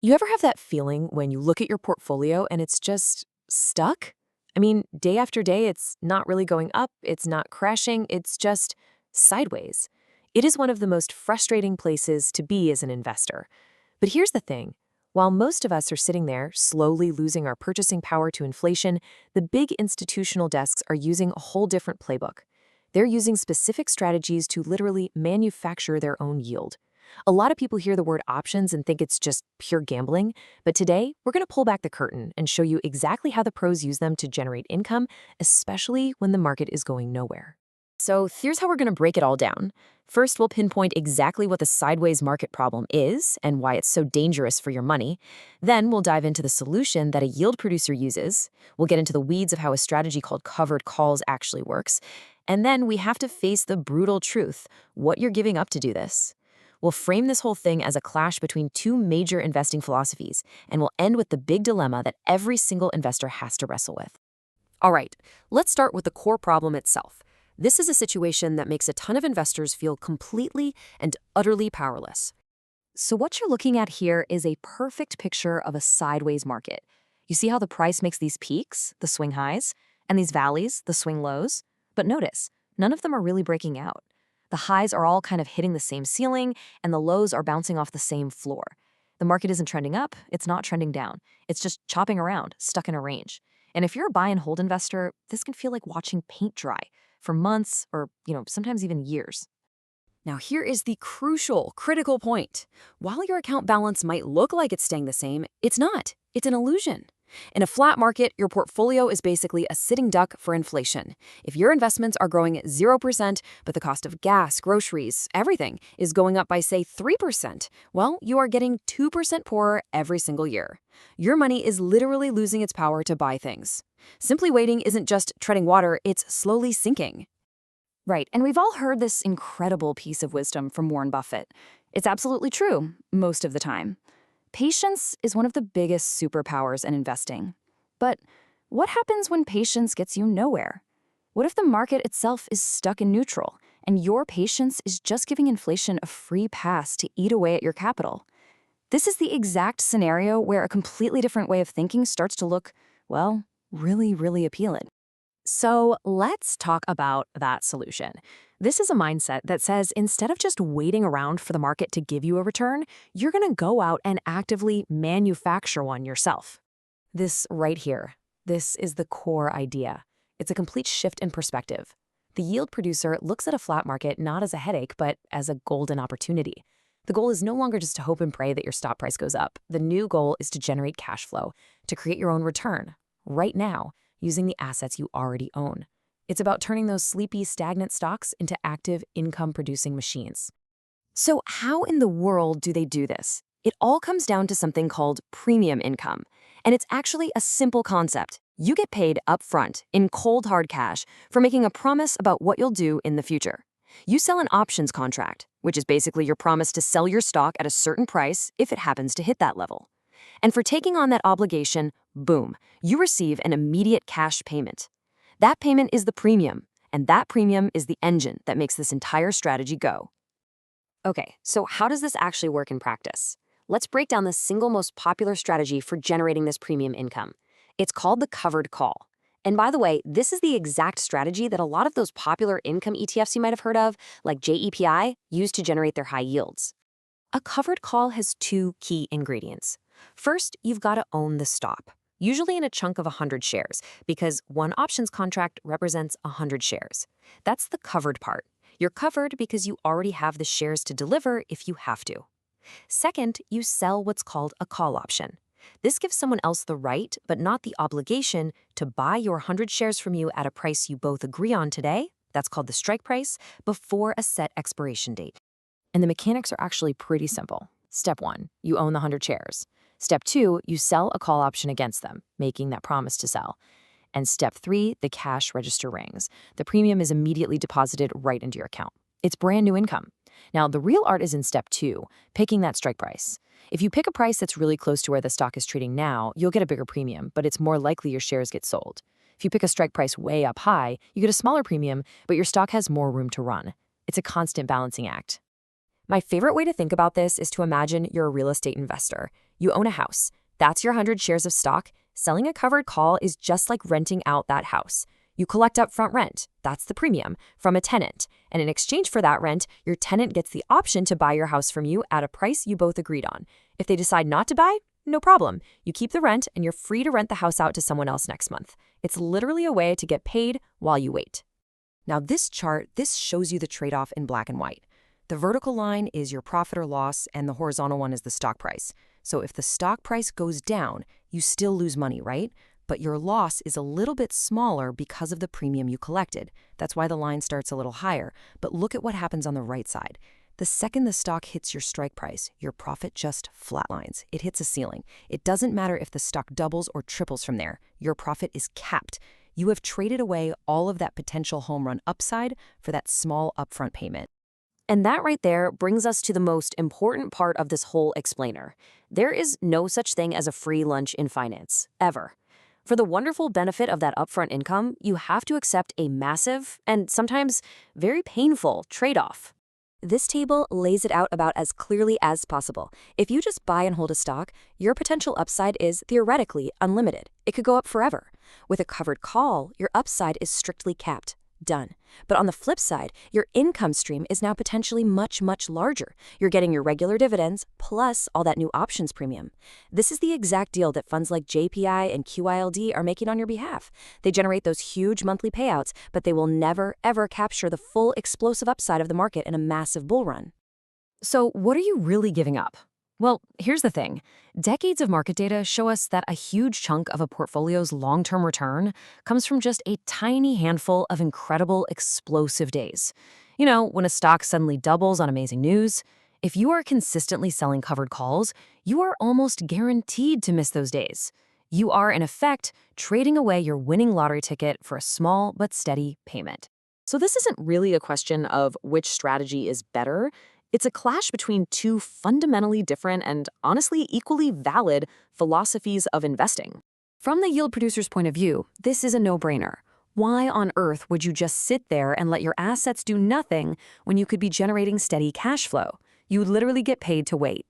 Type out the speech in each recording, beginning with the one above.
You ever have that feeling when you look at your portfolio and it's just stuck? I mean, day after day, it's not really going up, it's not crashing, it's just sideways. It is one of the most frustrating places to be as an investor. But here's the thing. While most of us are sitting there, slowly losing our purchasing power to inflation, the big institutional desks are using a whole different playbook. They're using specific strategies to literally manufacture their own yield. A lot of people hear the word options and think it's just pure gambling, but today we're going to pull back the curtain and show you exactly how the pros use them to generate income, especially when the market is going nowhere. So here's how we're going to break it all down. First, we'll pinpoint exactly what the sideways market problem is and why it's so dangerous for your money. Then we'll dive into the solution that a yield producer uses. We'll get into the weeds of how a strategy called covered calls actually works. And then we have to face the brutal truth, what you're giving up to do this. We'll frame this whole thing as a clash between two major investing philosophies, and we'll end with the big dilemma that every single investor has to wrestle with. All right, let's start with the core problem itself. This is a situation that makes a ton of investors feel completely and utterly powerless. So what you're looking at here is a perfect picture of a sideways market. You see how the price makes these peaks, the swing highs, and these valleys, the swing lows? But notice, none of them are really breaking out. The highs are all kind of hitting the same ceiling, and the lows are bouncing off the same floor. The market isn't trending up, it's not trending down. It's just chopping around, stuck in a range. And if you're a buy and hold investor, this can feel like watching paint dry for months or, sometimes even years. Now here is the crucial, critical point. While your account balance might look like it's staying the same, it's not. It's an illusion. In a flat market, your portfolio is basically a sitting duck for inflation. If your investments are growing at 0%, but the cost of gas, groceries, everything is going up by, say, 3%, well, you are getting 2% poorer every single year. Your money is literally losing its power to buy things. Simply waiting isn't just treading water, it's slowly sinking. Right, and we've all heard this incredible piece of wisdom from Warren Buffett. It's absolutely true, most of the time. Patience is one of the biggest superpowers in investing. But what happens when patience gets you nowhere? What if the market itself is stuck in neutral, and your patience is just giving inflation a free pass to eat away at your capital? This is the exact scenario where a completely different way of thinking starts to look, well, really, really appealing. So let's talk about that solution. This is a mindset that says instead of just waiting around for the market to give you a return, you're going to go out and actively manufacture one yourself. This right here, this is the core idea. It's a complete shift in perspective. The yield producer looks at a flat market not as a headache, but as a golden opportunity. The goal is no longer just to hope and pray that your stock price goes up. The new goal is to generate cash flow, to create your own return, right now, using the assets you already own. It's about turning those sleepy, stagnant stocks into active, income-producing machines. So how in the world do they do this? It all comes down to something called premium income. And it's actually a simple concept. You get paid upfront in cold hard cash for making a promise about what you'll do in the future. You sell an options contract, which is basically your promise to sell your stock at a certain price if it happens to hit that level. And for taking on that obligation, boom, you receive an immediate cash payment. That payment is the premium, and that premium is the engine that makes this entire strategy go. Okay, so how does this actually work in practice? Let's break down the single most popular strategy for generating this premium income. It's called the covered call. And by the way, this is the exact strategy that a lot of those popular income ETFs you might have heard of, like JEPI, use to generate their high yields. A covered call has two key ingredients. First, you've got to own the stop, usually in a chunk of 100 shares, because one options contract represents 100 shares. That's the covered part. You're covered because you already have the shares to deliver if you have to. Second, you sell what's called a call option. This gives someone else the right, but not the obligation, to buy your 100 shares from you at a price you both agree on today, that's called the strike price, before a set expiration date. And the mechanics are actually pretty simple. Step 1, you own the 100 shares. Step 2, you sell a call option against them, making that promise to sell. And step 3, the cash register rings. The premium is immediately deposited right into your account. It's brand new income. Now, the real art is in step 2, picking that strike price. If you pick a price that's really close to where the stock is trading now, you'll get a bigger premium, but it's more likely your shares get sold. If you pick a strike price way up high, you get a smaller premium, but your stock has more room to run. It's a constant balancing act. My favorite way to think about this is to imagine you're a real estate investor. You own a house. That's your 100 shares of stock. Selling a covered call is just like renting out that house. You collect upfront rent, that's the premium, from a tenant. And in exchange for that rent, your tenant gets the option to buy your house from you at a price you both agreed on. If they decide not to buy, no problem. You keep the rent and you're free to rent the house out to someone else next month. It's literally a way to get paid while you wait. Now this chart, this shows you the trade-off in black and white. The vertical line is your profit or loss, and the horizontal one is the stock price. So if the stock price goes down, you still lose money, right? But your loss is a little bit smaller because of the premium you collected. That's why the line starts a little higher. But look at what happens on the right side. The second the stock hits your strike price, your profit just flatlines. It hits a ceiling. It doesn't matter if the stock doubles or triples from there. Your profit is capped. You have traded away all of that potential home run upside for that small upfront payment. And that right there brings us to the most important part of this whole explainer. There is no such thing as a free lunch in finance, ever. For the wonderful benefit of that upfront income, you have to accept a massive and sometimes very painful trade-off. This table lays it out about as clearly as possible. If you just buy and hold a stock, your potential upside is theoretically unlimited. It could go up forever. With a covered call, your upside is strictly capped. Done. But on the flip side, your income stream is now potentially much, much larger. You're getting your regular dividends plus all that new options premium. This is the exact deal that funds like JPI and QILD are making on your behalf. They generate those huge monthly payouts, but they will never, ever capture the full explosive upside of the market in a massive bull run. So what are you really giving up? Well, here's the thing. Decades of market data show us that a huge chunk of a portfolio's long-term return comes from just a tiny handful of incredible, explosive days. You know, when a stock suddenly doubles on amazing news. If you are consistently selling covered calls, you are almost guaranteed to miss those days. You are, in effect, trading away your winning lottery ticket for a small but steady payment. So this isn't really a question of which strategy is better. It's a clash between two fundamentally different and honestly equally valid philosophies of investing. From the yield producer's point of view, this is a no-brainer. Why on earth would you just sit there and let your assets do nothing when you could be generating steady cash flow? You literally get paid to wait.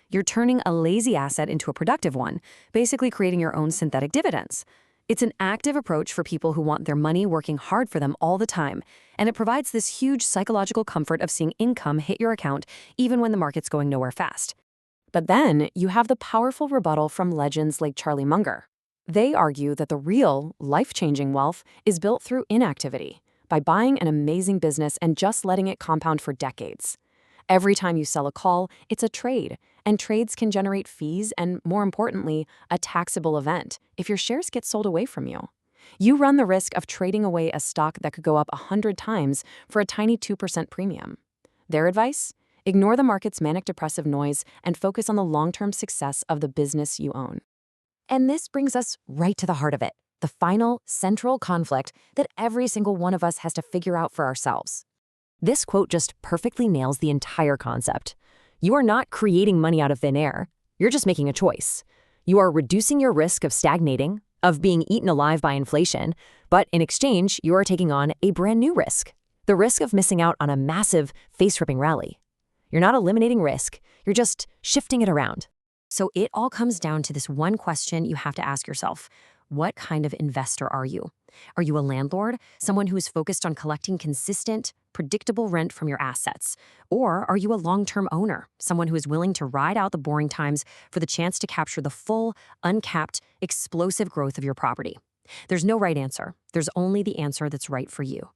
You're turning a lazy asset into a productive one, basically creating your own synthetic dividends. It's an active approach for people who want their money working hard for them all the time, and it provides this huge psychological comfort of seeing income hit your account even when the market's going nowhere fast. But then you have the powerful rebuttal from legends like Charlie Munger. They argue that the real, life-changing wealth is built through inactivity, by buying an amazing business and just letting it compound for decades. Every time you sell a call, it's a trade, and trades can generate fees and, more importantly, a taxable event if your shares get sold away from you. You run the risk of trading away a stock that could go up 100 times for a tiny 2% premium. Their advice? Ignore the market's manic depressive noise and focus on the long-term success of the business you own. And this brings us right to the heart of it, the final, central conflict that every single one of us has to figure out for ourselves. This quote just perfectly nails the entire concept. You are not creating money out of thin air. You're just making a choice. You are reducing your risk of stagnating, of being eaten alive by inflation, but in exchange, you are taking on a brand new risk, the risk of missing out on a massive, face-ripping rally. You're not eliminating risk, you're just shifting it around. So it all comes down to this one question you have to ask yourself. What kind of investor are you? Are you a landlord, someone who is focused on collecting consistent, predictable rent from your assets? Or are you a long-term owner, someone who is willing to ride out the boring times for the chance to capture the full, uncapped, explosive growth of your property? There's no right answer. There's only the answer that's right for you.